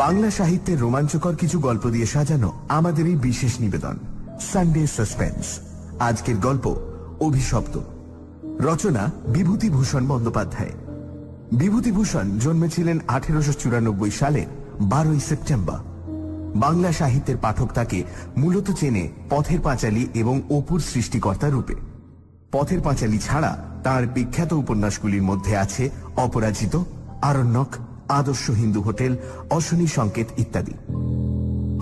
বাংলা সাহিত্যের রোমাঞ্চকর কিছু গল্প দিয়ে সাজানো আমাদের এই বিশেষ নিবেদন সানডে সাসপেন্স। আজকের গল্প অভিশপ্ত। রচনা বিভূতিভূষণ বন্দ্যোপাধ্যায়। বিভূতিভূষণ জন্মেছিলেন 1894 সালের 12 সেপ্টেম্বর। বাংলা সাহিত্যের পাঠক তাকে মূলত চেনে পথের পাঁচালী এবং অপুর সৃষ্টিকর্তা রূপে। পথের পাঁচালী ছাড়া তার বিখ্যাত উপন্যাসগুলির মধ্যে আছে অপরাজিত, আরণ্যক, আদর্শ হিন্দু হোটেল, অশনি সংকেত ইত্যাদি।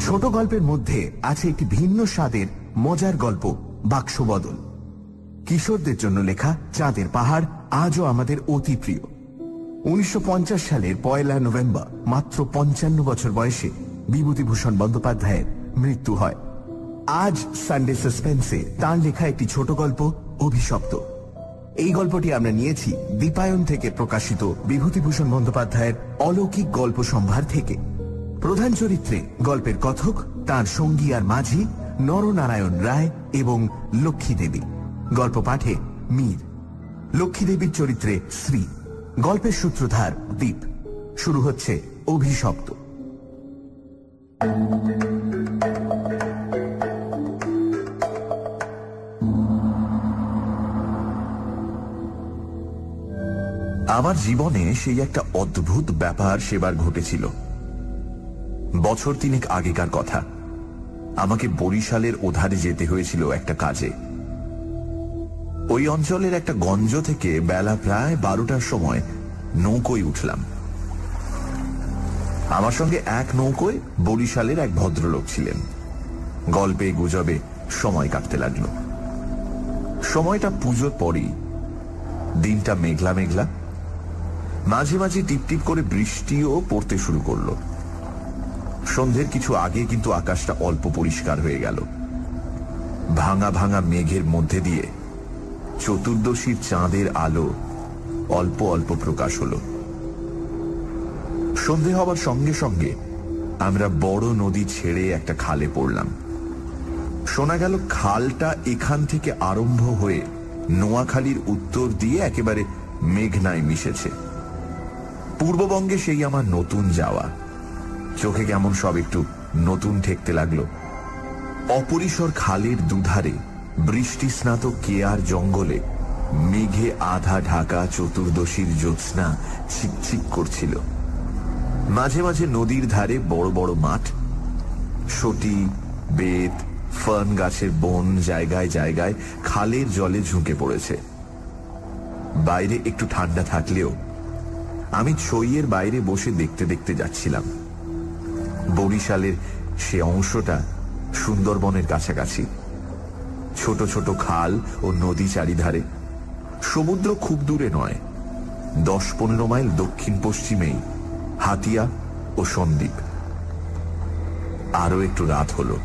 ছোট গল্পের মধ্যে আছে একটি ভিন্ন স্বাদের মজার গল্প বাক্সবদল। কিশোরদের জন্য লেখা চাঁদের পাহাড় আজও আমাদের অতি প্রিয়। 1950 সালের 1 নভেম্বর মাত্র 55 বছর বয়সে বিভূতিভূষণ বন্দ্যোপাধ্যায়ের মৃত্যু হয়। আজ সানডে সাসপেন্সে তাঁর লেখা একটি ছোট গল্প অভিশপ্ত। এই গল্পটি আমরা নিয়েছি দীপায়ন থেকে প্রকাশিত বিভূতিভূষণ বন্দ্যোপাধ্যায়ের অলৌকিক গল্প সম্ভার থেকে। প্রধান চরিত্রে গল্পের কথক, তাঁর সঙ্গী আর মাঝি নরনারায়ণ রায় এবং লক্ষ্মী দেবী। গল্প পাঠে মীর। লক্ষ্মী দেবীর চরিত্রে শ্রী। গল্পের সূত্রধার দীপ। শুরু হচ্ছে অভিশপ্ত। আমার জীবনে সেই একটা অদ্ভুত ব্যাপার সেবার ঘটেছিল। বছর 3 আগেকার কথা। আমাকে বরিশালের ওধারে যেতে হয়েছিল একটা কাজে। ওই অঞ্চলের একটা গঞ্জ থেকে বেলা প্রায় 12টার সময় নৌকোয় উঠলাম। আমার সঙ্গে এক নৌকোয় বরিশালের এক ভদ্রলোক ছিলেন। গল্পে গুজবে সময় কাটতে লাগলো। সময়টা পুজোর পরেই। দিনটা মেঘলা মেঘলা, মাঝে মাঝে টিপটিপ করে বৃষ্টিও পড়তে শুরু করলো। সন্ধ্যের কিছু আগে কিন্তু আকাশটা অল্প পরিষ্কার হয়ে গেল। ভাঙা ভাঙা মেঘের মধ্যে দিয়ে চতুর্দশীর চাঁদের আলো অল্প অল্প প্রকাশ হলো। সন্ধে হবার সঙ্গে সঙ্গে আমরা বড় নদী ছেড়ে একটা খালে পড়লাম। শোনা গেল খালটা এখান থেকে আরম্ভ হয়ে নোয়াখালীর উত্তর দিয়ে একেবারে মেঘনায় মিশেছে। পূর্ববঙ্গে সেই আমার নতুন যাওয়া। চোখে কেমন সব একটু নতুন ঠেকতে লাগলো। অপরিসর খালের দুধারে বৃষ্টি স্নাত কেয়ার জঙ্গলে মেঘে আধা ঢাকা চতুর্দশীর জ্যোৎস্না ছিকছিক করছিল। মাঝে মাঝে নদীর ধারে বড় বড় মাঠ, সটি, বেত, ফার্ন গাছের বন জায়গায় জায়গায় খালের জলে ঝুঁকে পড়েছে। বাইরে একটু ঠান্ডা থাকলেও আমি ছইয়ের বাইরে বসে দেখতে দেখতে যাচ্ছিলাম। বরিশালের সে অংশটা সুন্দরবনের কাছাকাছি। ছোট ছোট খাল ও নদী চারিধারে। সমুদ্র খুব দূরে নয়, 10-15 মাইল দক্ষিণ পশ্চিমেই হাতিয়া ও সন্দ্বীপ। আরো একটু রাত হলো।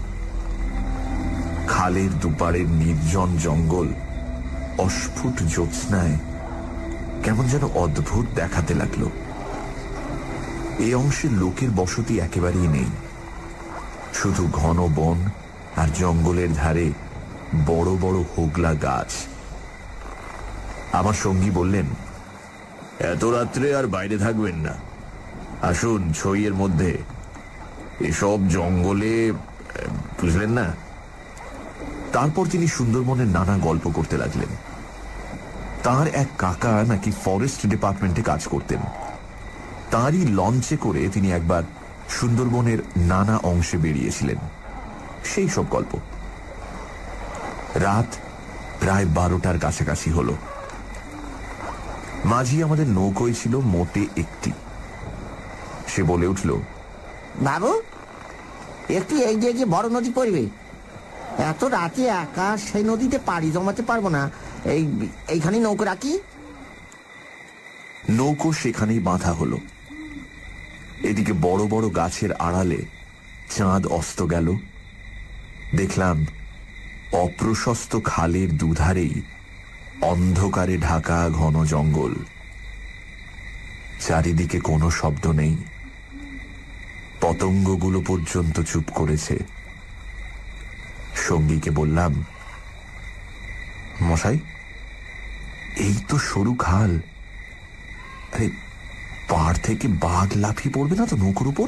খালের দুপারের নির্জন জঙ্গল অস্ফুট জ্যোৎস্নায় কেমন যেন অদ্ভুত দেখাতে লাগলো। এই অংশের লোকের বসতি একেবারেই নেই। শুধু ঘন বন আর জঙ্গলের ধারে বড় বড় হোগলা গাছ। আমার সঙ্গী বললেন, এত রাত্রে আর বাইরে থাকবেন না, আসুন ছইয়ের মধ্যে। এসব জঙ্গলে, বুঝলেন না। তারপর তিনি সুন্দরবনের নানা গল্প করতে লাগলেন। তার এক কাকা নাকি ফরেস্ট ডিপার্টমেন্টে কাজ করতেন। তাঁরই লঞ্চে করে তিনি একবার সুন্দরবনের নানা অংশে বেরিয়েছিলেন। সেই সব গল্প। রাত প্রায় 12টার কাছাকাছি হলো। মাঝি আমাদের নৌকোয় ছিল মোটে একটি। সে বলে উঠল, বাবু, একটু এগিয়ে গিয়ে বড় নদী পড়বে। এত রাতে একা সেই নদীতে পাড়ি জমাতে পারবো না। এইখানেই নৌকো রাখি। নৌকো সেখানেই বাঁধা হলো। এদিকে বড় বড় গাছের আড়ালে চাঁদ অস্ত গেল। দেখলাম অপ্রশস্ত খালের দুধারেই অন্ধকারে ঢাকা ঘন জঙ্গল। চারিদিকে কোনো শব্দ নেই। পতঙ্গগুলো পর্যন্ত চুপ করেছে। সঙ্গীকে বললাম, মশাই, এই তো সরু খাল। আরে, পাড় থেকে বাঘ লাফিয়ে পড়বে না তো নৌকোর উপর?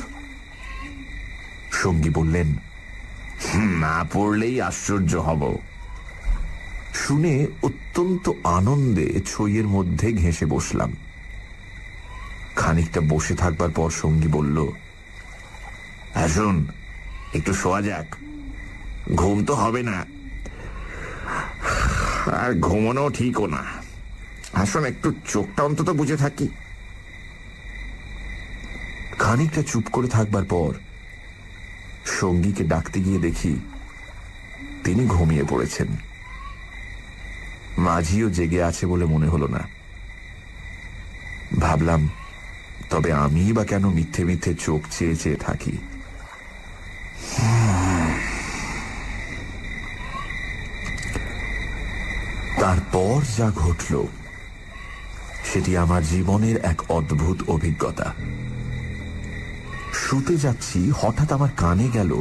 সঙ্গী বললেন, না পড়লেই আশ্চর্য হব। শুনে অত্যন্ত আনন্দে ছইয়ের মধ্যে ঘেঁষে বসলাম। খানিকটা বসে থাকবার পর সঙ্গী বলল, আসুন একটু শোয়া যাক, ঘুম তো হবে না, আর ঘুমানো ঠিকও না। আসুন একটু চোখটা অন্তত বুঝে থাকি। খানিকটা চুপ করে থাকবার পর সঙ্গীকে ডাকতে গিয়ে দেখি তিনি ঘুমিয়ে পড়েছেন। মাঝিও জেগে আছে বলে মনে হলো না। ভাবলাম, তবে আমি বা কেন মিথ্যে মিথ্যে চোখ চেয়ে চেয়ে থাকি। তারপর যা ঘটল সেটি আমার জীবনের এক অদ্ভুত অভিজ্ঞতা। শুতে যাচ্ছি, হঠাৎ আমার কানে গেল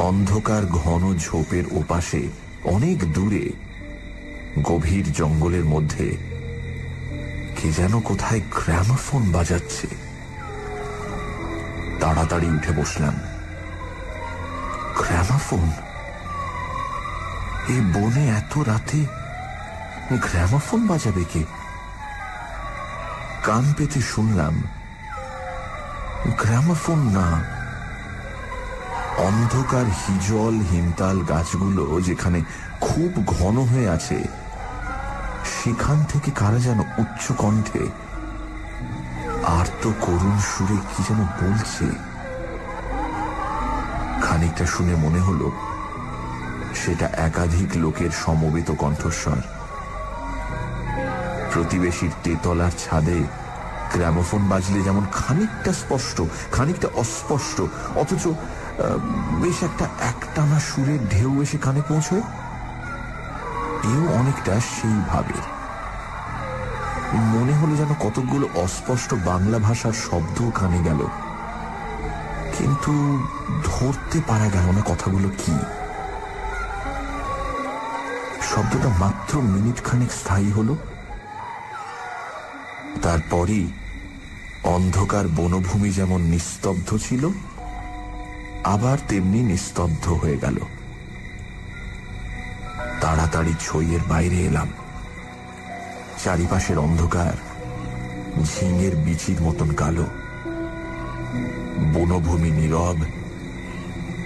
অন্ধকার ঘন ঝোপের ওপাশে অনেক দূরে গভীর জঙ্গলের মধ্যে কে যেন কোথায় গ্রামোফোন বাজাচ্ছে। তাড়াতাড়ি উঠে বসলাম। গ্রামোফোন? এই বনে এত রাতে গ্রামোফোন বাজাবে কে? কান পেতে শুনলাম, গ্রামোফোন না, অন্ধকার হিজল হিমতাল গাছগুলো যেখানে খুব ঘন হয়ে আছে সেখান থেকে কারা যেন উচ্চ কণ্ঠে আর্ত করুণ সুরে কি যেন বলছে। খানিকটা শুনে মনে হলো সেটা একাধিক লোকের সমবেত কণ্ঠস্বর। প্রতিবেশীর তেতলার ছাদে গ্রামোফোন বাজলে যেমন খানিকটা স্পষ্ট খানিকটা অস্পষ্ট অথচ বেশ একটা একটানা সুরের ঢেউ এসে কানে পৌঁছয়, এও অনেকটা সেইভাবে। মনে হলো যেন কতকগুলো অস্পষ্ট বাংলা ভাষার শব্দ কানে গেল, কিন্তু ধরতে পারা গেল না কথাগুলো কি। শব্দটা মাত্র মিনিট খানেক স্থায়ী হলো, তারপরই অন্ধকার বনভূমি যেমন নিস্তব্ধ ছিল আবার তেমনি নিস্তব্ধ হয়ে গেল। তাড়াতাড়ি ছইয়ের বাইরে এলাম। চারিপাশের অন্ধকার ঝিঙের বিচির মতন কালো। বনভূমি নীরব,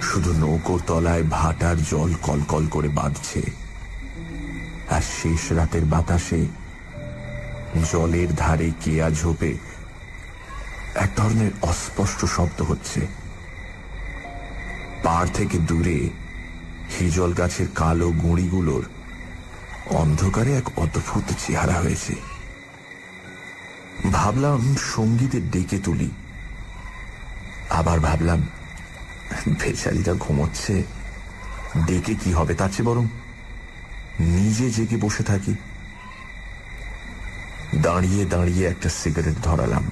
শুধু নৌকোর তলায় ভাটার জল কলকল করে বাঁধছে, আর শেষ রাতের বাতাসে জলের ধারে কেয়া ঝোপে এক ধরনের অস্পষ্ট শব্দ হচ্ছে। পাড় থেকে দূরে হিজল গাছের কালো গুঁড়িগুলোর অন্ধকারে এক অদ্ভুত চেহারা হয়েছে। ভাবলাম সঙ্গীদের ডেকে তুলি, আবার ভাবলাম বেচারিটা ঘুমোচ্ছে, ডেকে কি হবে, তার চেয়ে বরং নিজে জেগে বসে থাকি। দাঁড়িয়ে দাঁড়িয়ে একটা সিগারেট ধরালাম,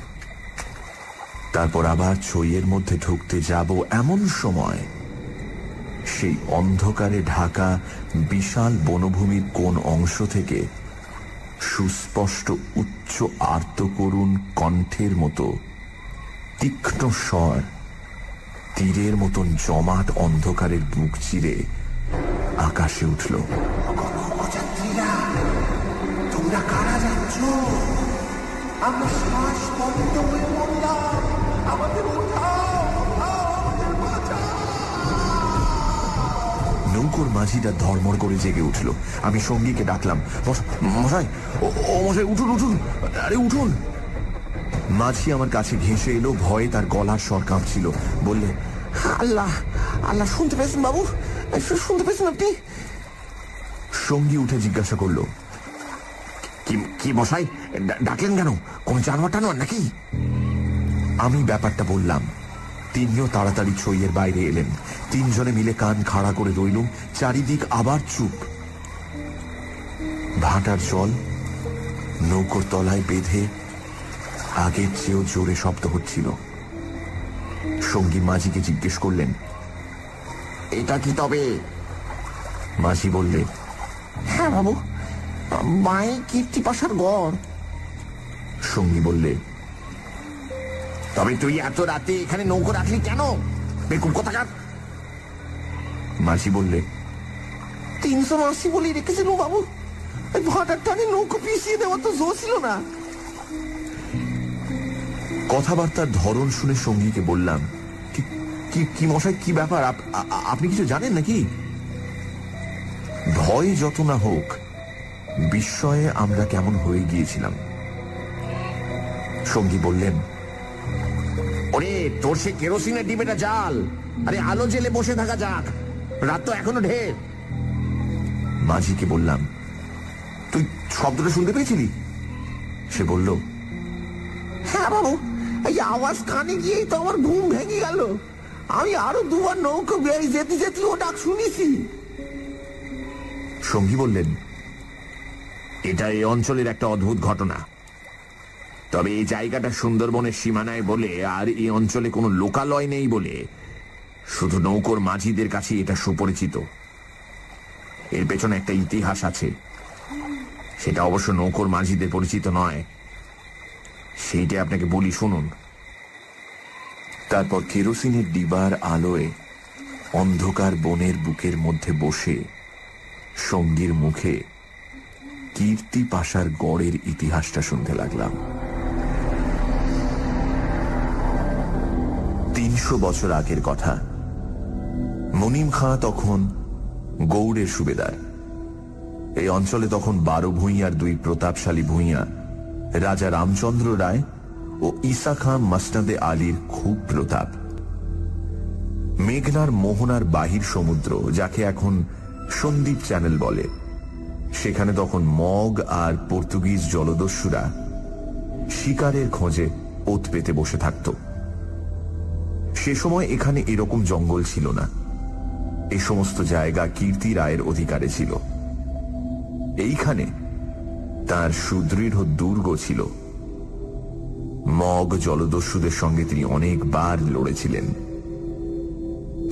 তারপর আবার ছইয়ের মধ্যে ঢুকতে যাব এমন সময় সেই অন্ধকারে ঢাকা বিশাল বনভূমির কোন অংশ থেকে সুস্পষ্ট উচ্চ আর্তকরুণ কণ্ঠের মতো তীক্ষ্ণ স্বর তীরের মতন জমাট অন্ধকারের বুক চিরে আকাশে উঠল। তোমরা কারা যাচ্ছ? আমরা শ্বাস বন্ধ হয়ে পড়লাম, আমাদের নৌকোর মাঝিটা ধর্মর করে জেগে উঠল। আমি সঙ্গীকে ডাকলাম, মশাই, ও মশাই, উঠুন উঠুন, আরে উঠুন। মাঝি আমার কাছে ঘেঁষে এলো, ভয়ে তার গলার স্বর কাঁপছিল। বললে, আল্লাহ আল্লাহ, শুনতে পেয়েছেন বাবু? শুনতে পেয়েছেন আপনি? সঙ্গী উঠে জিজ্ঞাসা করল, কি মশাই, ডাকলেন কেন? কোন জানোয়ার টানোয়ার নাকি? আমি ব্যাপারটা বললাম। তিনিও তাড়াতাড়ি ছইয়ের বাইরে এলেন। তিনজনে মিলে কান খাড়া করে রইলুম। চারিদিক আবার চুপ। ভাটার জল নৌকোর তলায় বেঁধে আগের চেয়েও জোরে শব্দ হচ্ছিল। সঙ্গী মাঝিকে জিজ্ঞেস করলেন, এটা কি তবে? মাঝি বললে, হ্যাঁ বাবু, মাই কীর্তিপাশার গড়। সঙ্গী বললে, তবে তুই এত রাতে এখানে নৌকো রাখলি কেন? বেকুব কোথাকার। মাঝি বললে, 380 বলে রেখেছিল বাবু, ভাটার টানে নৌকো পিছিয়ে দেওয়া তো জো ছিল না। কথাবার্তার ধরন শুনে সঙ্গীকে বললাম, কি মশাই, কি ব্যাপার, আপনি কিছু জানেন নাকি? ভয় যত না হোক, বিস্ময়ে আমরা কেমন হয়ে গিয়েছিলাম। সঙ্গী বললেন, ওরে তোর সে কেরোসিনের ডিবেটা জাল, আরে আলো জেলে বসে থাকা যাক, রাত তো এখনো ঢের। মাঝিকে বললাম, তুই শব্দটা শুনতে পেয়েছিলি? সে বলল, হ্যাঁ বাবু, এই আওয়াজ কানে গিয়েই তো আমার ঘুম ভেঙে গেল। আমি আরো দুবার নৌকো বেয়ে যেতে যেতে ও ডাক শুনেছি। সঙ্গী বললেন, এটা এই অঞ্চলের একটা অদ্ভুত ঘটনা। তবে এই জায়গাটা সুন্দরবনের সীমানায় বলে আর এই অঞ্চলে কোনো লোকালয় নেই বলে শুধু নৌকোর মাঝিদের কাছে এটা সুপরিচিত। এর পেছনে একটা ইতিহাস আছে, সেটা অবশ্য নৌকোর মাঝিদের পরিচিত নয়। সেইটা আপনাকে বলি, শুনুন। তারপর কেরোসিনের ডিবার আলোয় অন্ধকার বনের বুকের মধ্যে বসে সঙ্গীর মুখে কীর্তি পাশার গড়ের ইতিহাসটা শুনতে লাগলাম। 300 বছর আগের কথা। মনিম খাঁ তখন গৌড়ের সুবেদার। এই অঞ্চলে তখন 12 ভূঁইয়ার 2 প্রতাপশালী ভূঁইয়া, রাজা রামচন্দ্র রায় ও ঈসা খাঁ মসনদে আলীর খুব প্রতাপ। মেঘনার মোহনার বাহির সমুদ্র, যাকে এখন সন্দ্বীপ চ্যানেল বলে, সেখানে তখন মগ আর পর্তুগিজ জলদস্যুরা শিকারের খোঁজে ওত পেতে বসে থাকত। সে সময় এখানে এরকম জঙ্গল ছিল না। এই সমস্ত জায়গা কীর্তি রায়ের অধিকারে ছিল। এইখানে তার সুদৃঢ় দুর্গ ছিল। মগ জলদস্যুদের সঙ্গে তিনি অনেকবার লড়েছিলেন।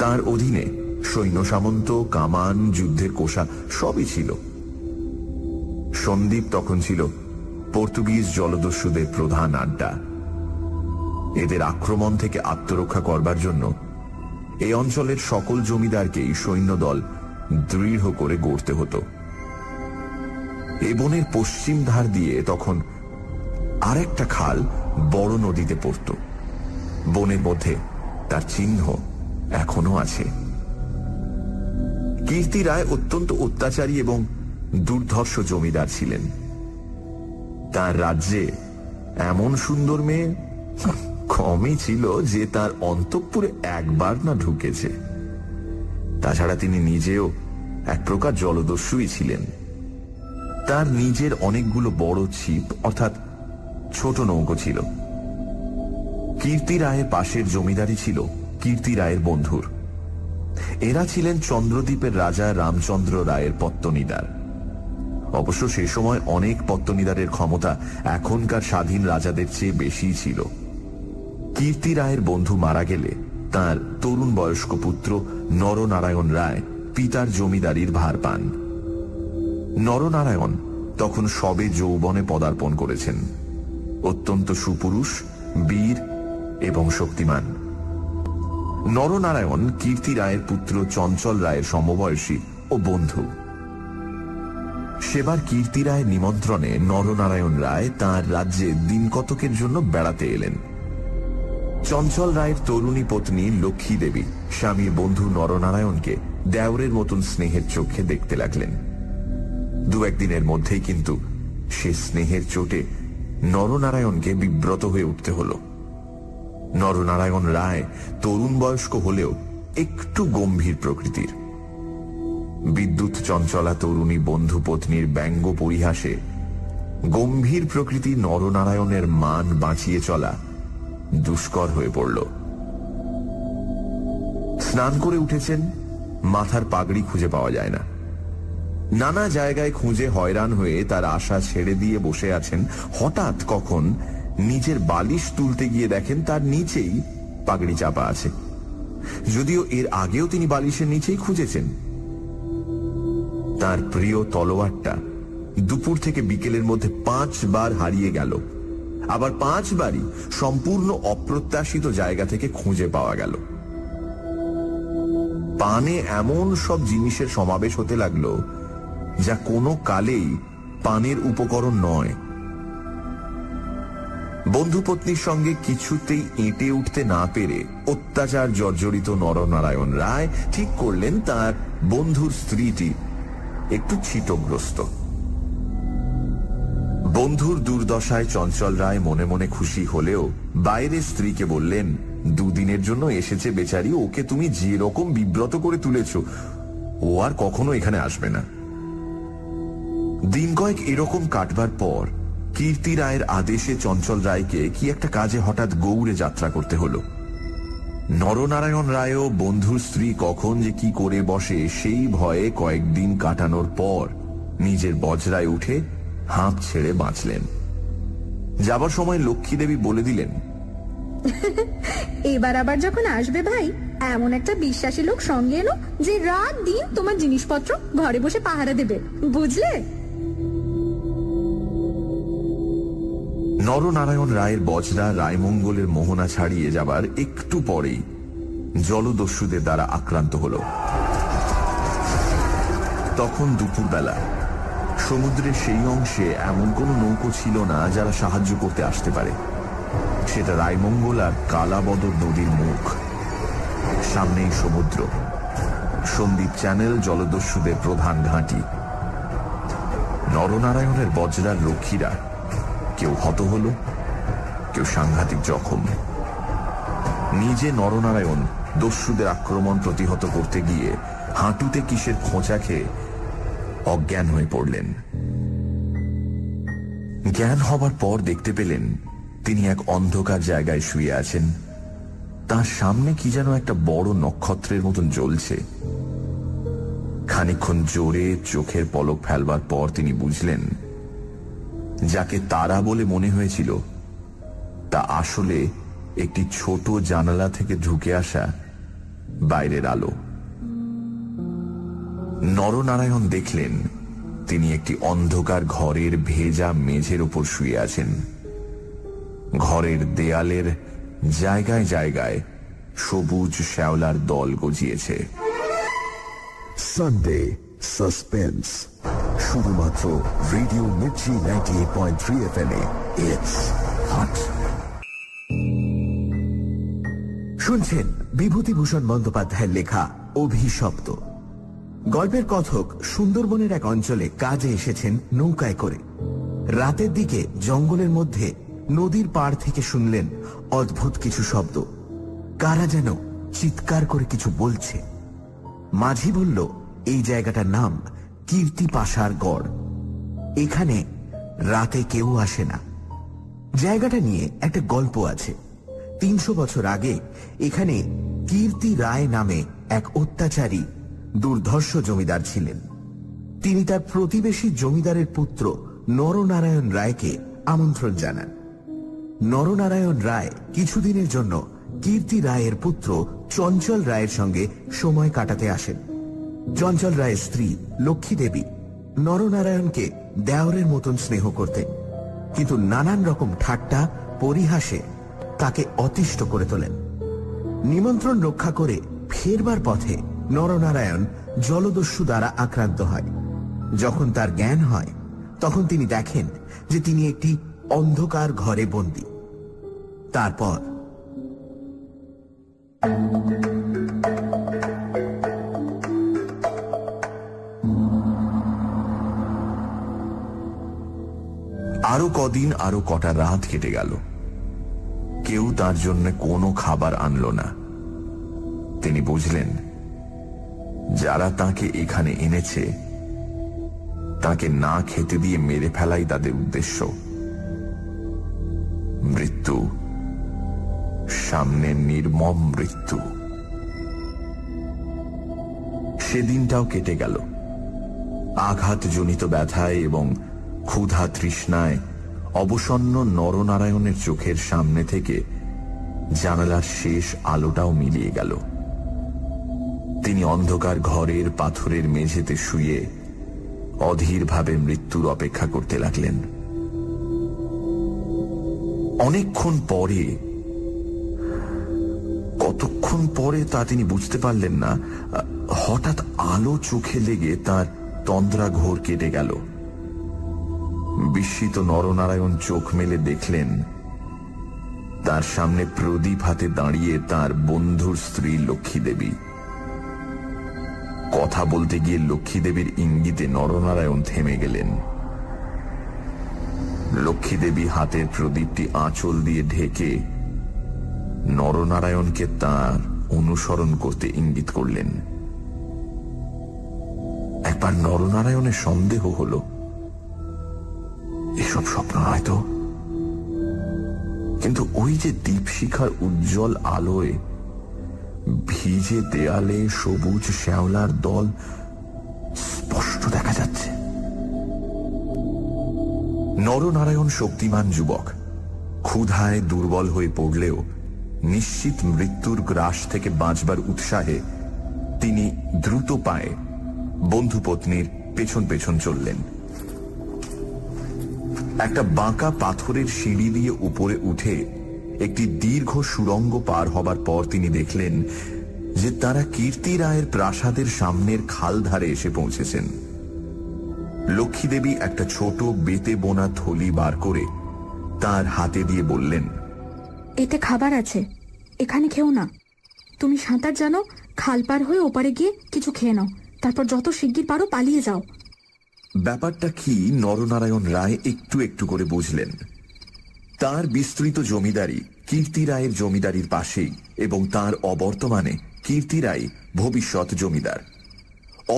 তার অধীনে সৈন্য সামন্ত, কামান, যুদ্ধের কোষা সবই ছিল। সন্দ্বীপ তখন ছিল পর্তুগিজ জলদস্যুদের প্রধান আড্ডা। এদের আক্রমণ থেকে আত্মরক্ষা করবার জন্য এই অঞ্চলের সকল জমিদারকেই সৈন্যদল দৃঢ় করে গড়তে হতো। এ বনের পশ্চিম ধার দিয়ে তখন আরেকটা খাল বড় নদীতে পড়ত। বনের মধ্যে তার চিহ্ন এখনো আছে। কীর্তি রায় অত্যন্ত অত্যাচারী এবং দুর্ধর্ষ জমিদার ছিলেন। তার রাজ্যে এমন সুন্দর মেয়ে কমই ছিল যে তার অন্তঃপুরে একবার না ঢুকেছে। তাছাড়া তিনি নিজেও এক প্রকার জলদস্যুই ছিলেন। তার নিজের অনেকগুলো বড় ছিপ অর্থাৎ ছোট নৌকো ছিল। কীর্তি রায়ের পাশের জমিদারি ছিল কীর্তি রায়ের বন্ধুর। এরা ছিলেন চন্দ্রদ্বীপের রাজা রামচন্দ্র রায়ের পত্তনিদার। অবশ্য সে সময় অনেক পত্তনিদারের ক্ষমতা এখনকার স্বাধীন রাজাদের চেয়ে বেশি ছিল। কীর্তি রায়ের বন্ধু মারা গেলে তার তরুণ বয়স্ক পুত্র নরনারায়ণ রায় পিতার জমিদারির ভার পান। নরনারায়ণ তখন সবে যৌবনে পদার্পণ করেছেন। অত্যন্ত সুপুরুষ, বীর এবং শক্তিমান। নরনারায়ণ কীর্তি রায়ের পুত্র চঞ্চল রায়ের সমবয়সী ও বন্ধু। সেবার কীর্তি রায়ের নিমন্ত্রণে নরনারায়ণ রায় তাঁর রাজ্যে দিন কতকের জন্য বেড়াতে এলেন। চঞ্চল রায়ের তরুণী পত্নী লক্ষ্মী দেবী স্বামীর বন্ধু নরনারায়ণকে দেওরের মতন স্নেহের চোখে দেখতে লাগলেন। 2-1 দিনের মধ্যেই কিন্তু সে স্নেহের চোটে নরনারায়ণকে বিব্রত হয়ে উঠতে হল। নরনারায়ণ রায় তরুণ বয়স্ক হলেও একটু গম্ভীর প্রকৃতির। বিদ্যুৎ চঞ্চলা তরুণী বন্ধু পত্নীর ব্যঙ্গ পরিহাসে গম্ভীর প্রকৃতি নরনারায়ণের মান বাঁচিয়ে চলা দুষ্কর হয়ে পড়ল। স্নান করে উঠেছেন, মাথার পাগড়ি খুঁজে পাওয়া যায় না। নানা জায়গায় খুঁজে হয়রান হয়ে তার আশা ছেড়ে দিয়ে বসে আছেন। হঠাৎ কখন নিজের বালিশ তুলতে গিয়ে দেখেন তার নিচেই পাগড়ি চাপা আছে, যদিও এর আগেও তিনি বালিশের নিচেই খুঁজেছেন। তার প্রিয় তলোয়ারটা দুপুর থেকে বিকেলের মধ্যে 5 বার হারিয়ে গেল, আবার 5 বারই সম্পূর্ণ অপ্রত্যাশিত জায়গা থেকে খুঁজে পাওয়া গেল। পানে এমন সব জিনিসের সমাবেশ হতে লাগলো যা কোনো কালেই পানের উপকরণ নয়। বন্ধুপত্নীর সঙ্গে কিছুতেই এঁটে উঠতে না পেরে অত্যাচার জর্জরিত নরনারায়ণ রায় ঠিক করলেন তার বন্ধুর স্ত্রীটি একটু ছিটগ্রস্ত। বন্ধুর দুর্দশায় চঞ্চল রায় মনে মনে খুশি হলেও বাইরে স্ত্রীকে বললেন, দুদিনের জন্য এসেছে বেচারি, ওকে তুমি যে রকম বিব্রত করে তুলেছ ও আর কখনো এখানে আসবে না। দিন কয়েক এরকম কাটবার পর কীর্তি রায়ের আদেশে চঞ্চল রায়কে কি একটা কাজে হঠাৎ গৌড়ে যাত্রা করতে হলো। নরনারায়ণ রায়ও বন্ধুর স্ত্রী কখন যে কি করে বসে সেই ভয়ে কয়েকদিন কাটানোর পর নিজের বজরায় উঠে হাঁপ ছেড়ে বাঁচলেন। যাবার সময় লক্ষ্মী দেবী বলে দিলেন, এবার আবার যখন আসবে ভাই, এমন একটা বিশ্বাসী লোক সঙ্গে এলো যে রাত দিন তোমার জিনিসপত্র ঘরে বসে পাহারা দেবে, বুঝলে? নরনারায়ণ রায়ের বজরা রায়মঙ্গলের মোহনা ছাড়িয়ে যাবার একটু পরেই জলদস্যুদের দ্বারা আক্রান্ত হল। তখন দুপুরবেলা সমুদ্রের সেই অংশে এমন কোনো নৌকো ছিল না যারা সাহায্য করতে আসতে পারে। সেটা রায়মঙ্গল আর কালাবদর নদীর মুখ, সামনেই সমুদ্র, সন্দ্বীপ চ্যানেল জলদস্যুদের প্রধান ঘাঁটি। নরনারায়ণের বজরার রক্ষীরা কেউ হত হল, কেউ সাংঘাতিক জখম। নিজে নরনারায়ণ দস্যুদের আক্রমণ প্রতিহত করতে গিয়ে হাঁটুতে কিসের খোঁচা খেয়ে অজ্ঞান হয়ে পড়লেন। জ্ঞান হবার পর দেখতে পেলেন তিনি এক অন্ধকার জায়গায় শুয়ে আছেন। তার সামনে কি যেন একটা বড় নক্ষত্রের মতন জ্বলছে। খানিকক্ষণ জোরে চোখের পলক ফেলবার পর তিনি বুঝলেন যাকে তারা বলে মনে হয়েছিল তা আসলে একটি ছোট জানালা থেকে ঢুকে আসা বাইরের আলো। নরনারায়ণ দেখলেন তিনি একটি অন্ধকার ঘরের ভেজা মেঝের উপর শুয়ে আছেন। ঘরের দেয়ালের জায়গায় জায়গায় সবুজ শ্যাওলার দল গজিয়েছে। সানডে সাসপেন্স, শুধুমাত্র radio Mirchi 98.3 FM A. It's hot. শুনছেন বিভূতিভূষণ বন্দ্যোপাধ্যায়ের লেখা অভিশপ্ত। গল্পের কথক সুন্দরবনের এক অঞ্চলে কাজে এসেছেন নৌকায় করে। রাতের দিকে জঙ্গলের মধ্যে নদীর পাড় থেকে শুনলেন অদ্ভুত কিছু শব্দ। কারা যেন চিৎকার করে কিছু বলছে। মাঝি বলল এই জায়গাটার নাম কীর্তি পাশার গড়। এখানে রাতে কেউ আসে না। জায়গাটা নিয়ে একটা গল্প আছে। 300 বছর আগে এখানে কীর্তি রায় নামে এক অত্যাচারী দুর্ধর্ষ জমিদার ছিলেন। তিনি তার প্রতিবেশী জমিদারের পুত্র নরনারায়ণ রায়কে আমন্ত্রণ জানান। নরনারায়ণ রায় কিছুদিনের জন্য কীর্তি রায়ের পুত্র চঞ্চল রায়ের সঙ্গে সময় কাটাতে আসেন। চঞ্চল রায়ের স্ত্রী লক্ষ্মী দেবী নরনারায়ণকে দেওরের মতন স্নেহ করতেন, কিন্তু নানান রকম ঠাট্টা পরিহাসে তাকে অতিষ্ঠ করে তোলেন। নিমন্ত্রণ রক্ষা করে ফেরবার পথে নরনারায়ণ জলদস্যু দ্বারা আক্রান্ত হয়। যখন তার জ্ঞান হয় তখন তিনি দেখেন যে তিনি একটি অন্ধকার ঘরে বন্দী। তারপর আরো কদিন, আরো কটা রাত কেটে গেল। কেউ তার জন্য কোনো খাবার আনলো না। তিনি বুঝলেন যারা তাকে এখানে এনেছে তাকে না খেতে দিয়ে মেরে ফেলাই তাদের উদ্দেশ্য। মৃত্যু, সামনে নির্মম মৃত্যু। সেদিনটাও কেটে গেল। আঘাতজনিত ব্যথায় এবং ক্ষুধা তৃষ্ণায় অবসন্ন নরনারায়ণের চোখের সামনে থেকে জানালার শেষ আলোটাও মিলিয়ে গেল। তিনি অন্ধকার ঘরের পাথরের মেঝেতে শুয়ে অধীরভাবে মৃত্যুর অপেক্ষা করতে লাগলেন। অনেকক্ষণ পরে, কতক্ষণ কতক্ষণ পরে তা তিনি বুঝতে পারলেন না। হঠাৎ আলো চোখে লেগে তার তন্দ্রা ঘোর কেটে গেল। বিস্মিত নরনারায়ণ চোখ মেলে দেখলেন তার সামনে প্রদীপ হাতে দাঁড়িয়ে তার বন্ধুর স্ত্রী লক্ষ্মী দেবী। কথা বলতে গিয়ে লক্ষ্মী দেবীর ইঙ্গিতে নরনারায়ণ থেমে গেলেন। লক্ষ্মী দেবী হাতের প্রদীপটি আঁচল দিয়ে ঢেকে নরনারায়ণকে তার অনুসরণ করতে ইঙ্গিত করলেন। একবার নরনারায়ণের সন্দেহ হল, এসব স্বপ্ন হয়তো, কিন্তু ওই যে দীপশিখার উজ্জ্বল আলোয় ভিজে দেয়ালে সবুজ শ্যাওলার দল স্পষ্ট দেখা যাচ্ছে। নরনারায়ণ শক্তিমান যুবক, ক্ষুধায় দুর্বল হয়ে পড়লেও নিশ্চিত মৃত্যুর গ্রাস থেকে বাঁচবার উৎসাহে তিনি দ্রুত পায়ে বন্ধুপত্নীর পেছন পেছন চললেন। একটা বাঁকা পাথরের সিঁড়ি দিয়ে উপরে উঠে একটি দীর্ঘ সুড়ঙ্গ পার হবার পর তিনি দেখলেন যে তারা কীর্তি রায়ের প্রাসাদের সামনের খাল ধারে এসে পৌঁছেছেন। লক্ষ্মী দেবী একটা ছোট বেতে বোনা থলি বার করে তার হাতে দিয়ে বললেন, এতে খাবার আছে, এখানে খেও না। তুমি সাঁতার জানো, খাল পার হয়ে ওপারে গিয়ে কিছু খেয়ে নাও, তারপর যত শিগগির পারো পালিয়ে যাও। ব্যাপারটা কি নরনারায়ণ রায় একটু একটু করে বুঝলেন। তার বিস্তৃত জমিদারি কীর্তি রায়ের জমিদারির পাশেই, এবং তার অবর্তমানে কীর্তি রায় ভবিষ্যৎ জমিদার।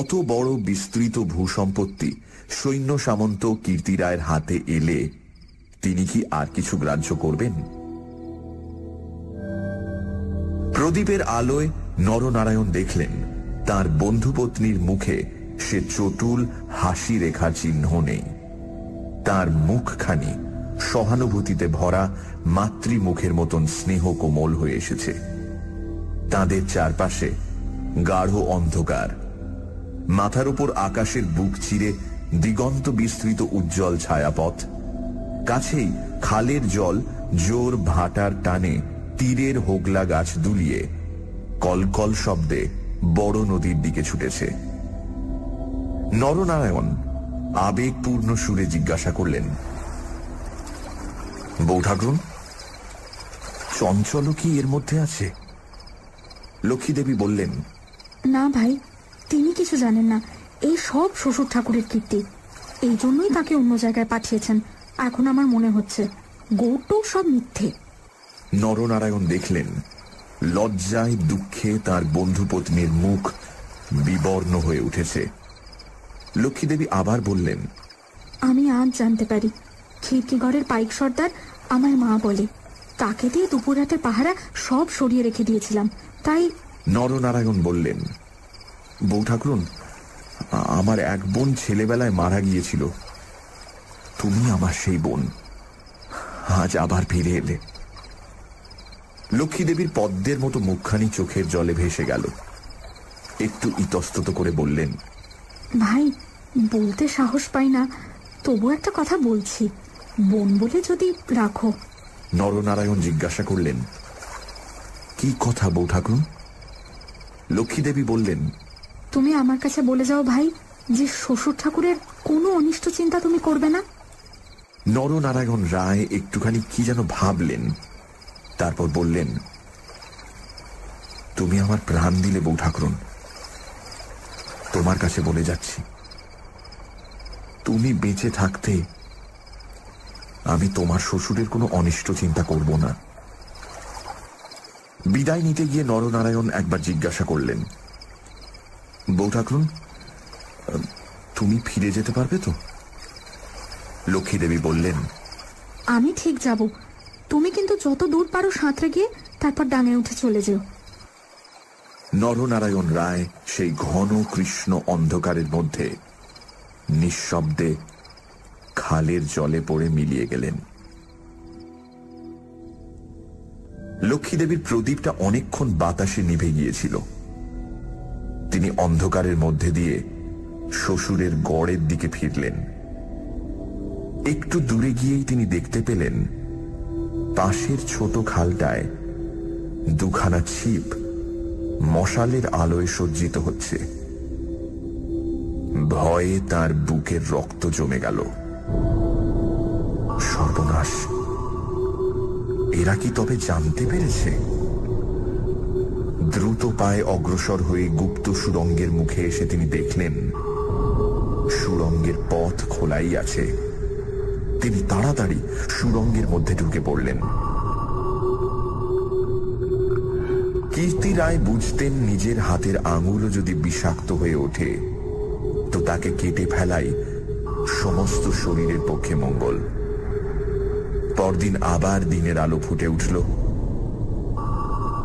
অত বড় বিস্তৃত ভূসম্পত্তি সৈন্য সামন্ত কীর্তি রায়ের হাতে এলে তিনি কি আর কিছু গ্রাহ্য করবেন? প্রদীপের আলোয় নরনারায়ণ দেখলেন তার বন্ধুপত্নীর মুখে সে চটুল হাসি রেখার চিহ্ন নেই। তার মুখখানি সহানুভূতিতে ভরা মাতৃমুখের মতন স্নেহ কোমল হয়ে এসেছে। তাদের চারপাশে গাঢ় অন্ধকার, মাথার উপর আকাশের বুক চিরে দিগন্ত বিস্তৃত উজ্জ্বল ছায়াপথ। কাছেই খালের জল জোর ভাটার টানে তীরের হোগলা গাছ দুলিয়ে কলকল শব্দে বড় নদীর দিকে ছুটেছে। নরনারায়ণ আবেগপূর্ণ সুরে জিজ্ঞাসা করলেন, বৌঠাকুর, চঞ্চল কি এর মধ্যে আছে? লক্ষ্মী দেবী বললেন, না ভাই, তিনি কিছু জানেন না। এই সব শ্বশুর ঠাকুরের কীর্তি, এই জন্যই তাকে অন্য জায়গায় পাঠিয়েছেন। এখন আমার মনে হচ্ছে গৌটো সব মিথ্যে। নরনারায়ণ দেখলেন লজ্জায় দুঃখে তার বন্ধুপত্নীর মুখ বিবর্ণ হয়ে উঠেছে। লক্ষ্মী দেবী আবার বললেন, আমি আজ জানতে পারি খিড়কিগড়ের পাইক সর্দার আমার মা বলে, তাকে দিয়ে দুপুর রাতের পাহারা সব সরিয়ে রেখে দিয়েছিলাম, তাই। নরনারায়ণ বললেন, বৌঠাকুরুন, আমার এক বোন ছেলেবেলায় মারা গিয়েছিল। তুমি আমার সেই বোন, আজ আবার ফিরে এলে। লক্ষ্মী দেবীর পদ্মের মতো মুখখানি চোখের জলে ভেসে গেল। একটু ইতস্তত করে বললেন, ভাই, বলতে সাহস পাই না, তবু একটা কথা বলছি, বোন বলে যদি রাখো। নরনারায়ণ জিজ্ঞাসা করলেন, কি কথা বৌঠাকুর? লক্ষ্মী দেবী বললেন, তুমি আমার কাছে বলে যাও ভাই যে শ্বশুর ঠাকুরের কোনো অনিষ্ট চিন্তা তুমি করবে না। নরনারায়ণ রায় একটুখানি কি যেন ভাবলেন, তারপর বললেন, তুমি আমার প্রাণ দিলে বৌঠাকুরুন, তোমার কাছে বলে যাচ্ছি, তুমি বেঁচে থাকতে আমি তোমার শ্বশুরের কোনো অনিষ্ট চিন্তা করব না। বিদায় নিতে গিয়ে নরনারায়ণ একবার জিজ্ঞাসা করলেন, বৌঠাকুরুন, তুমি ফিরে যেতে পারবে তো? লক্ষ্মী দেবী বললেন, আমি ঠিক যাব, তুমি কিন্তু যত দূর পারো সাঁতরে গিয়ে তারপর ডাঙে উঠে চলে যেও। নরনারায়ণ রায় সেই ঘন কৃষ্ণ অন্ধকারের মধ্যে নিঃশব্দে খালের জলে পড়ে মিলিয়ে গেলেন। লক্ষ্মী দেবীর প্রদীপটা অনেকক্ষণ বাতাসে নিভে গিয়েছিল। তিনি অন্ধকারের মধ্যে দিয়ে শ্বশুরের গড়ের দিকে ফিরলেন। একটু দূরে গিয়েই তিনি দেখতে পেলেন পাশের ছোট খালটায় দুখানা ছিপ মশালের আলোয় সজ্জিত হচ্ছে। ভয়ে তার বুকের রক্ত জমে গেল। সর্বনাশ! এরা কি তবে জানতে পেরেছে? দ্রুত পায়ে অগ্রসর হয়ে গুপ্ত সুড়ঙ্গের মুখে এসে তিনি দেখলেন সুড়ঙ্গের পথ খোলাই আছে। তিনি তাড়াতাড়ি সুড়ঙ্গের মধ্যে ঢুকে পড়লেন। কীর্তি রায় বুঝতেন নিজের হাতের আঙুলও যদি বিষাক্ত হয়ে ওঠে তো তাকে কেটে ফেলাই সমস্ত শরীরের পক্ষে মঙ্গল। পরদিন আবার দিনের আলো ফুটে উঠল,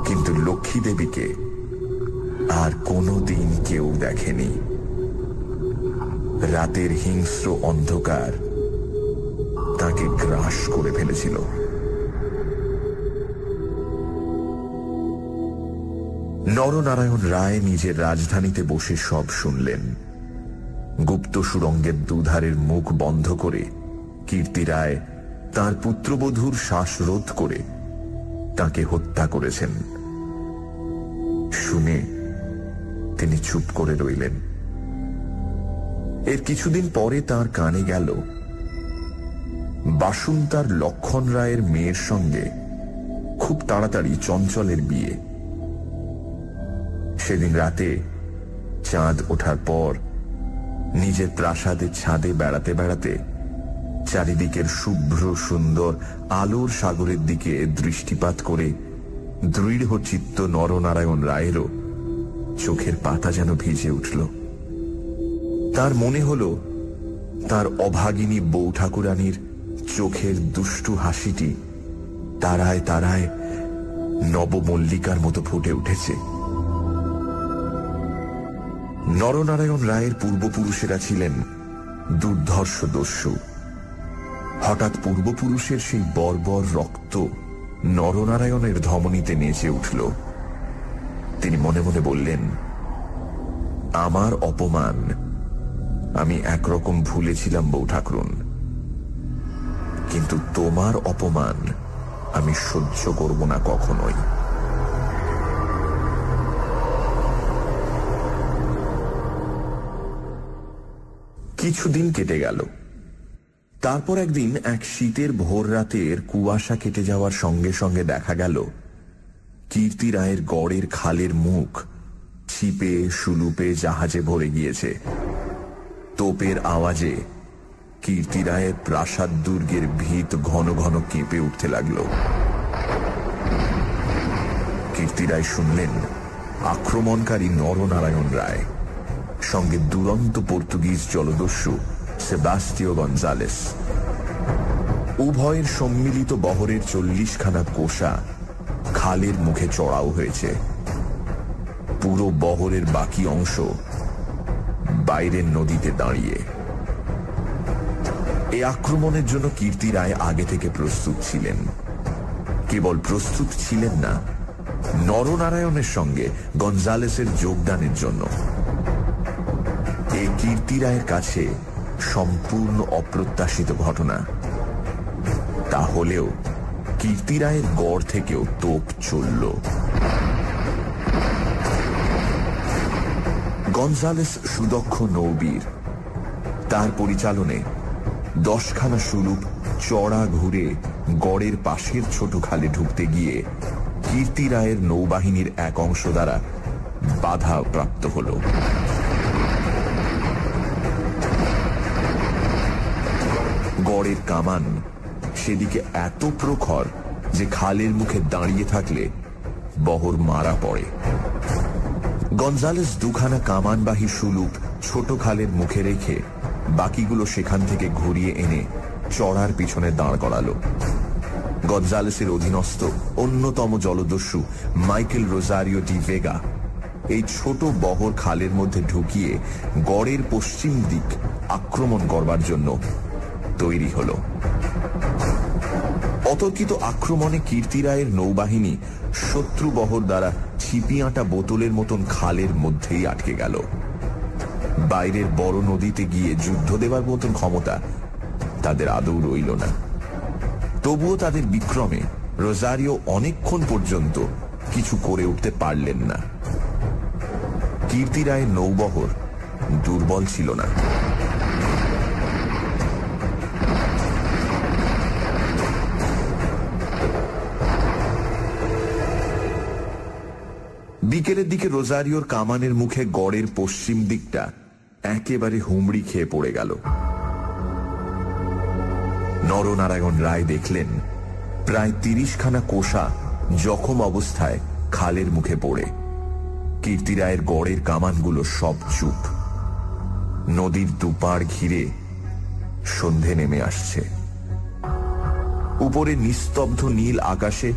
কিন্তু লক্ষ্মী দেবীকে আর কোনো দিন কেউ দেখেনি। রাতের হিংস্র অন্ধকার তাকে গ্রাস করে ফেলেছিল। নরনারায়ণ রায় নিজের রাজধানীতে বসে সব শুনলেন। গুপ্ত সুড়ঙ্গের দুধারের মুখ বন্ধ করে কীর্তি রায় তাঁর পুত্রবধূর শ্বাসরোধ করে তাকে হত্যা করেছেন। শুনে তিনি চুপ করে রইলেন। এর কিছুদিন পরে তার কানে গেল বাসুন্তার লক্ষণ রায়ের মেয়ের সঙ্গে খুব তাড়াতাড়ি চঞ্চলের বিয়ে। সেদিন রাতে চাঁদ ওঠার পর নিজের প্রাসাদের ছাদে বেড়াতে বেড়াতে চারিদিকের শুভ্র সুন্দর আলোর সাগরের দিকে দৃষ্টিপাত করে দৃঢ় চিত্ত নরনারায়ণ রায়েরও চোখের পাতা যেন ভিজে উঠল। তার মনে হল তার অভাগিনী বউ ঠাকুরানীর চোখের দুষ্টু হাসিটি তারায় তারায় নবমল্লিকার মতো ফুটে উঠেছে। নরনারায়ণ রায়ের পূর্বপুরুষেরা ছিলেন দুর্ধর্ষ দস্যু। হঠাৎ পূর্বপুরুষের সেই বর্বর রক্ত নরনারায়ণের ধমনীতে নেচে উঠল। তিনি মনে মনে বললেন, আমার অপমান আমি একরকম ভুলেছিলাম বউ ঠাকুরুন, কিন্তু তোমার অপমান আমি সহ্য করব না কখনোই। কিছুদিন কেটে গেল। তারপর একদিন এক শীতের ভোর রাতের কুয়াশা কেটে যাওয়ার সঙ্গে সঙ্গে দেখা গেল কীর্তি রায়ের গড়ের খালের মুখ ছিপে সুলুপে জাহাজে ভরে গিয়েছে। তোপের আওয়াজে কীর্তি রায়ের প্রাসাদ দুর্গের ভিত ঘন ঘন কেঁপে উঠতে লাগল। কীর্তি রায় শুনলেন আক্রমণকারী নরনারায়ণ রায়, সঙ্গে দুরন্ত পর্তুগিজ জলদস্যু সেবাস্টিও গঞ্জালেস। উভয়ের সম্মিলিত বহরের 40খানা কোষা খালের মুখে চড়াও হয়েছে। পুরো বহরের বাকি অংশ বাইরের নদীতে দাঁড়িয়ে। এই আক্রমণের জন্য কীর্তি রায় আগে থেকে প্রস্তুত ছিলেন। কেবল প্রস্তুত ছিলেন না, নরনারায়ণের সঙ্গে গঞ্জালেসের যোগদানের জন্য। এই কীর্তি রায়ের কাছে সম্পূর্ণ অপ্রত্যাশিত ঘটনা। তাহলেও কীর্তি রায়ের গড় থেকেও তোপ চলল। গঞ্জালেস সুদক্ষ নৌবীর। তার পরিচালনে 10খানা সুলুপ চড়া ঘুরে গড়ের পাশের ছোট খালে ঢুকতে গিয়ে কীর্তি রায়ের নৌবাহিনীর এক অংশ দ্বারা বাধা প্রাপ্ত হল। গড়ের কামান সেদিকে এত প্রখর যে খালের মুখে দাঁড়িয়ে থাকলে বহর মারা পড়ে। গঞ্জালেস 2খানা কামানবাহী সুলুপ ছোট খালের মুখে রেখে বাকিগুলো সেখান থেকে ঘুরিয়ে এনে চড়ার পিছনে দাঁড় করালো। গঞ্জালেসের অধীনস্থ অন্যতম জলদস্যু মাইকেল রোজারিও ডি ভেগা এই ছোট বহর খালের মধ্যে ঢুকিয়ে গড়ের পশ্চিম দিক আক্রমণ করবার জন্য তৈরি হল। অতর্কিত আক্রমণে কীর্তি রায়ের নৌবাহিনী শত্রু বহর দ্বারা ছিপিয়াঁটা বোতলের মতন খালের মধ্যেই আটকে গেল। বাইরের বড় নদীতে গিয়ে যুদ্ধ দেবার মতন ক্ষমতা তাদের আদৌ রইল না। তবুও তাদের বিক্রমে রোজারিও অনেকক্ষণ পর্যন্ত কিছু করে উঠতে পারলেন না। কীর্তি রায়ের নৌবহর দুর্বল ছিল না। বিকেলের দিকে রোজারিওর কামানের মুখে গড়ের পশ্চিম দিকটা একেবারে হুমড়ি খেয়ে পড়ে গেল। নরনারায়ণ রায় দেখলেন প্রায় 30খানা কোষা জখম অবস্থায় খালের মুখে পড়ে। কীর্তি রায়ের গড়ের কামানগুলো সব চুপ। নদীর দুপাড় ঘিরে সন্ধে নেমে আসছে। উপরে নিস্তব্ধ নীল আকাশে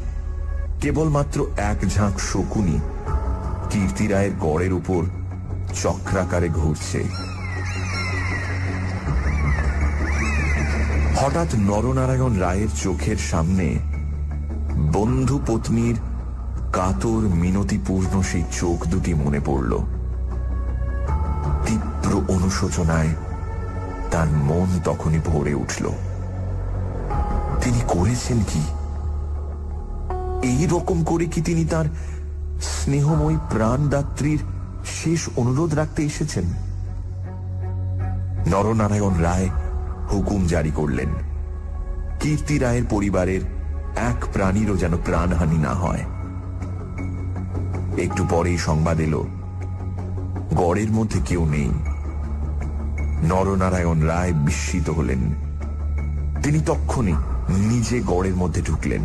কেবলমাত্র এক ঝাঁক শকুনি কীর্তি রায়ের গড়ের উপর চক্রাকারে ঘুরছে। হঠাৎ নরনারায়ণ রায়ের চোখের সামনে বন্ধু পত্নীর কাতর মিনতিপূর্ণ সেই চোখ দুটি মনে পড়ল। তীব্র অনুশোচনায় তার মন তখনই ভরে উঠল। তিনি করেছেন কি? এই রকম করে কি তিনি তার স্নেহময়ী প্রাণদাত্রীর শেষ অনুরোধ রাখতে এসেছেন? নরনারায়ণ রায় হুকুম জারি করলেন, কীর্তি রায়ের পরিবারের এক প্রাণীরও যেন প্রাণহানি না হয়। একটু পরেই সংবাদ এলো গড়ের মধ্যে কেউ নেই। নরনারায়ণ রায় বিস্মিত হলেন। তিনি তক্ষুনি নিজে গড়ের মধ্যে ঢুকলেন।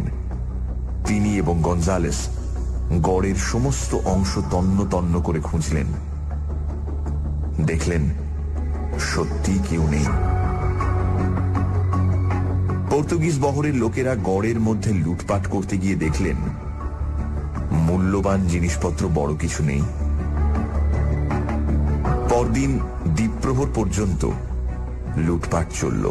তিনি এবং গঞ্জালেস গড়ের সমস্ত অংশ তন্ন তন্ন করে খুঁজলেন। দেখলেন সত্যি কেউ নেই। পর্তুগিজ বহরের লোকেরা গড়ের মধ্যে লুটপাট করতে গিয়ে দেখলেন মূল্যবান জিনিসপত্র বড় কিছু নেই। পরদিন দ্বীপ্রহর পর্যন্ত লুটপাট চলল।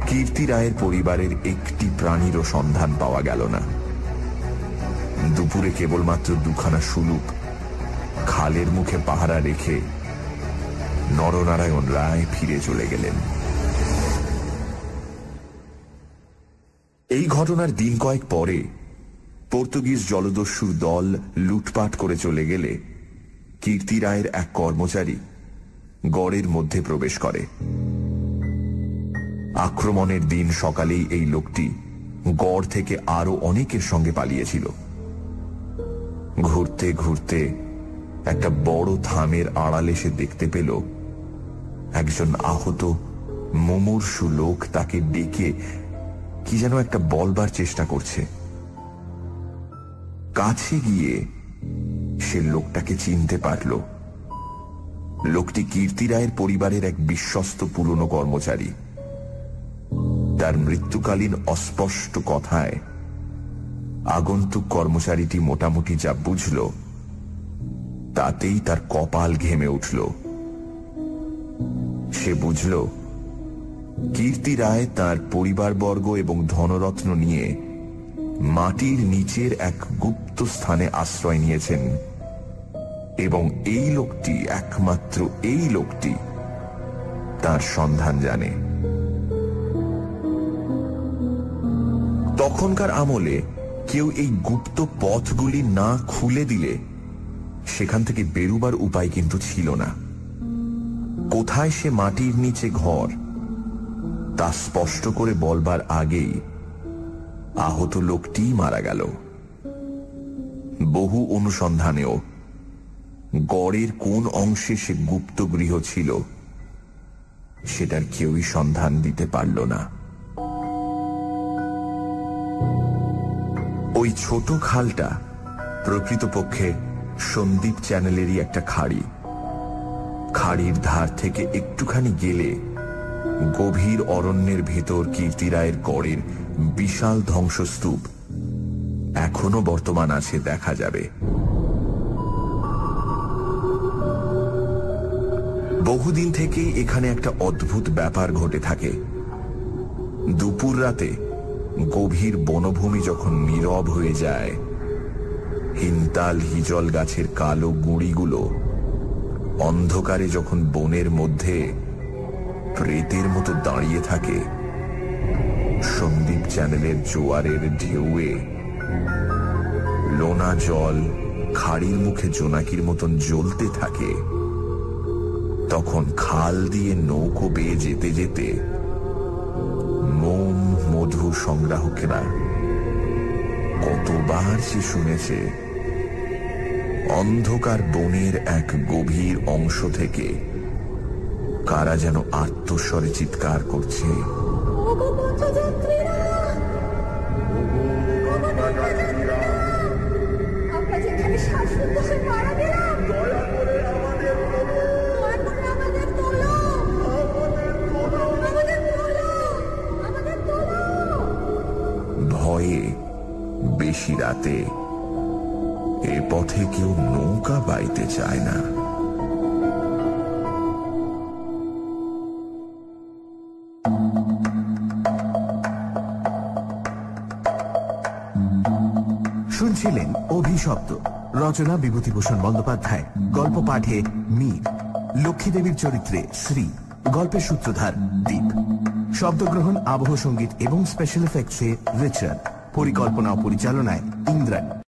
কীর্তি রায়ের পরিবারের একটি প্রাণীরও সন্ধান পাওয়া গেল না। দুপুরে কেবলমাত্র 2খানা সুলুক খালের মুখে পাহারা রেখে নরনারায়ণ রায় ফিরে চলে গেলেন। এই ঘটনার দিন কয়েক পরে পর্তুগিজ জলদস্যুর দল লুটপাট করে চলে গেলে কীর্তি রায়ের এক কর্মচারী গড়ের মধ্যে প্রবেশ করে। আক্রমণের দিন সকালেই এই লোকটি গড় থেকে আরো অনেকের সঙ্গে পালিয়েছিল। ঘুরতে ঘুরতে একটা বড় থামের আড়ালে সে দেখতে পেল একজন আহত মুমূর্ষু লোক তাকে ডেকে কি যেন একটা বলবার চেষ্টা করছে। কাছে গিয়ে সে লোকটাকে চিনতে পারল। লোকটি কীর্তি রায়ের পরিবারের এক বিশ্বস্ত পুরনো কর্মচারী। তার মৃত্যুকালীন অস্পষ্ট কথায় আগন্তুক কর্মচারীটি মোটামুটি যা বুঝল তাতেই তার কপাল ঘেমে উঠল। সে বুঝল কীর্তি রায় তার পরিবারবর্গ এবং ধনরত্ন নিয়ে মাটির নিচের এক গুপ্ত স্থানে আশ্রয় নিয়েছেন এবং এই লোকটি, একমাত্র এই লোকটি তার সন্ধান জানে। তখনকার আমলে কেউ এই গুপ্ত পথগুলি না খুলে দিলে সেখান থেকে বেরুবার উপায় কিন্তু ছিল না। কোথায় সে মাটির নিচে ঘর তা স্পষ্ট করে বলবার আগেই আহত লোকটি মারা গেল। বহু অনুসন্ধানেও গড়ের কোন অংশে সে গুপ্ত গৃহ ছিল সেটার কেউই সন্ধান দিতে পারল না। ওই ছোট খালটা প্রকৃতপক্ষে সন্দীপ চ্যানেলেরই একটা খাড়ি। খাড়ির ধার থেকে একটুখানি গেলে গভীর অরণ্যের ভেতর কীর্তি রায়ের গড়ের বিশাল ধ্বংসস্তূপ এখনো বর্তমান আছে, দেখা যাবে। বহুদিন থেকেই এখানে একটা অদ্ভুত ব্যাপার ঘটে থাকে। দুপুর রাতে গভীর বনভূমি যখন নীরব হয়ে যায়, হিনতাল হিজল গাছের কালো গুঁড়িগুলো অন্ধকারে যখন বনের মধ্যে প্রেতের মতো দাঁড়িয়ে থাকে, সন্দীপ চ্যানেলের জোয়ারের ঢেউয়ে লোনা জল খাড়ির মুখে জোনাকির মতন জ্বলতে থাকে, তখন খাল দিয়ে নৌকো বেয়ে যেতে যেতে মোম মধু সংগ্রাহকেরা কতবার সে শুনেছে অন্ধকার বনের এক গভীর অংশ থেকে কারা যেন আর্তস্বরে চিৎকার করছে, ভয়ে বেশি রাতে এ পথে কেউ নৌকা বাইতে চায় না। শুনছিলেন অভিশপ্ত, রচনা বিভূতিভূষণ বন্দ্যোপাধ্যায়, গল্প পাঠে মীর, লক্ষ্মী দেবীর চরিত্রে শ্রী, গল্পের সূত্রধার দীপ, শব্দগ্রহণ, আবহ সঙ্গীত এবং স্পেশাল এফেক্টসে রিচার্ড, পরিকল্পনা ও পরিচালনায় ইন্দ্রাণী।